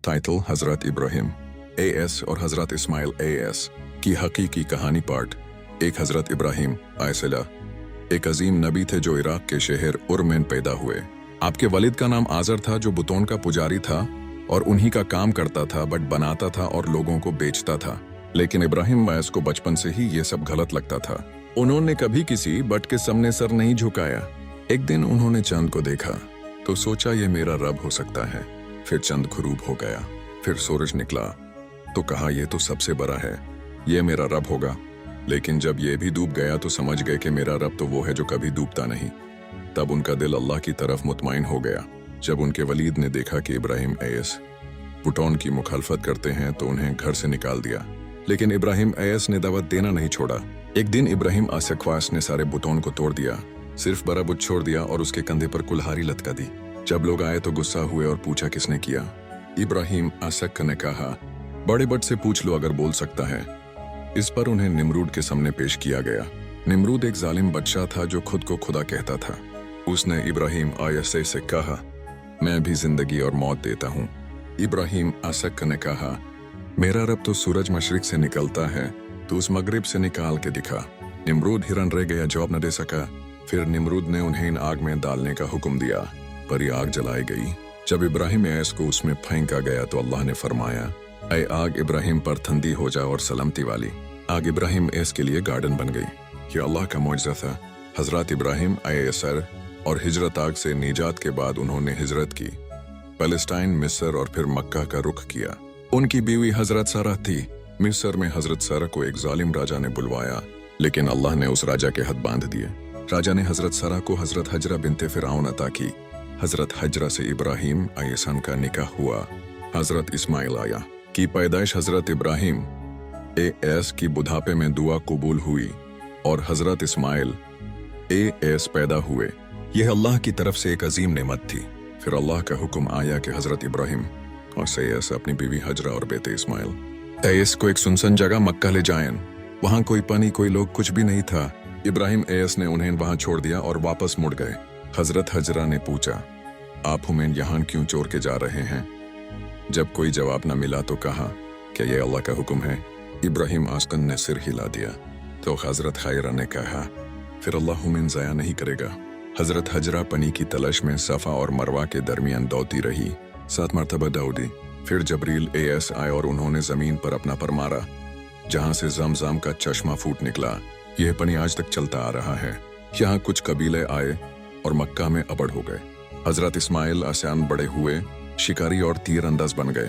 Title हजरत Ibrahim AS और हजरत Ismail AS की हकीकी कहानी पार्ट। एक हजरत इब्राहिम अलैहिस्सलाम एक अजीम नबी थे जो इराक के शहर उर में पैदा हुए। आपके वलिद का नाम आजर था जो बुतों का पुजारी था और उन्हीं का काम करता था, बट बनाता था और लोगों को बेचता था। लेकिन इब्राहिम मैस को बचपन से ही ये सब गलत लगता था। उन्होंने कभी किसी बट के सामने सर नहीं झुकाया। एक दिन उन्होंने चांद को देखा तो सोचा ये मेरा रब हो सकता है। फिर चंद गुरूब हो गया, फिर सूरज निकला तो कहा ये तो सबसे बड़ा है, ये मेरा रब होगा। लेकिन जब ये भी डूब गया तो समझ गए कि मेरा रब तो वो है जो कभी डूबता नहीं। तब उनका दिल अल्लाह की तरफ मुतमईन हो गया। जब उनके वलीद ने देखा कि इब्राहिम AS बुटौन की मुखालफत करते हैं तो उन्हें घर से निकाल दिया। लेकिन इब्राहिम AS ने दावत देना नहीं छोड़ा। एक दिन इब्राहिम आसक्वास ने सारे बुतौन को तोड़ दिया, सिर्फ बड़ा बुत छोड़ दिया और उसके कंधे पर कुल्हाड़ी लटका दी। जब लोग आए तो गुस्सा हुए और पूछा किसने किया। इब्राहिम आसक ने कहा बड़े बट से पूछ लो अगर बोल सकता है। इस पर उन्हें निमरूद के सामने पेश किया गया। निमरूद एक जालिम बादशाह था जो खुद को खुदा कहता था। उसने इब्राहिम AS से कहा मैं भी जिंदगी और मौत देता हूँ। इब्राहिम आसक ने कहा मेरा रब तो सूरज मशरिक से निकलता है, तो उस मगरिब से निकाल के दिखा। निमरूद हिरन रह गया, जवाब न दे सका। फिर निमरूद ने उन्हें इन आग में डालने का हुक्म दिया, पर ये आग जलाई गई। जब इब्राहिम AS को उसमें फेंका गया तो अल्लाह ने फरमाया ऐ आग इब्राहिम पर ठंडी हो जा और सलामती वाली। आग इब्राहिम AS के लिए गार्डन बन गई। ये अल्लाह का मौजज़ा था। हजरत इब्राहिम AS और हिजरत आग से निजात के बाद उन्होंने हिजरत की, पैलेस्टाइन, मिस्र और फिर मक्का का रुख किया। उनकी बीवी हजरत सारा थी। मिस्र में हजरत सारा को एक जालिम राजा ने बुलवाया, लेकिन अल्लाह ने उस राजा के हद बांध दिए। राजा ने हजरत सारा को हजरत हजरा बिनते फिरौन अता की। हजरत हजरा से इब्राहिम AS का निकाह हुआ। हजरत इस्माइल आया की पैदाइश हजरत इब्राहिम AS की बुढ़ापे में दुआ कबूल हुई और हजरत इस्माइल AS पैदा हुए। यह अल्लाह की तरफ से एक अजीम नेमत थी। फिर अल्लाह का हुक्म आया कि हजरत इब्राहिम और AS अपनी बीवी हजरा और बेटे इस्माइल AS को एक सुनसान जगह मक्का ले जाएं। वहां कोई पानी, कोई लोग, कुछ भी नहीं था। इब्राहिम AS ने उन्हें वहां छोड़ दिया और वापस मुड़ गए। हजरत हजरा ने पूछा आप हमें यहाँ क्यों छोड़ के जा रहे हैं। जब कोई जवाब न मिला तो कहा क्या ये अल्लाह का हुक्म है। इब्राहिम आस्कन ने सिर हिला दिया। तो हजरत खैरा ने कहा फिर अल्लाह हमें ज़ाया नहीं करेगा। हजरत हजरा पनी की तलाश में सफ़ा और मरवा के दरमियान दौड़ती रही। 7 मरतबा दौड़ी। फिर जबरील AS आए और उन्होंने ज़मीन पर अपना पर मारा, जहाँ से ज़मज़म का चश्मा फूट निकला। यह पनी आज तक चलता आ रहा है। यहाँ कुछ कबीले आए और मक्का में अबड़ हो गए। हजरत इस्माइल आसान बड़े हुए, शिकारी और तीर अंदाज बन गए।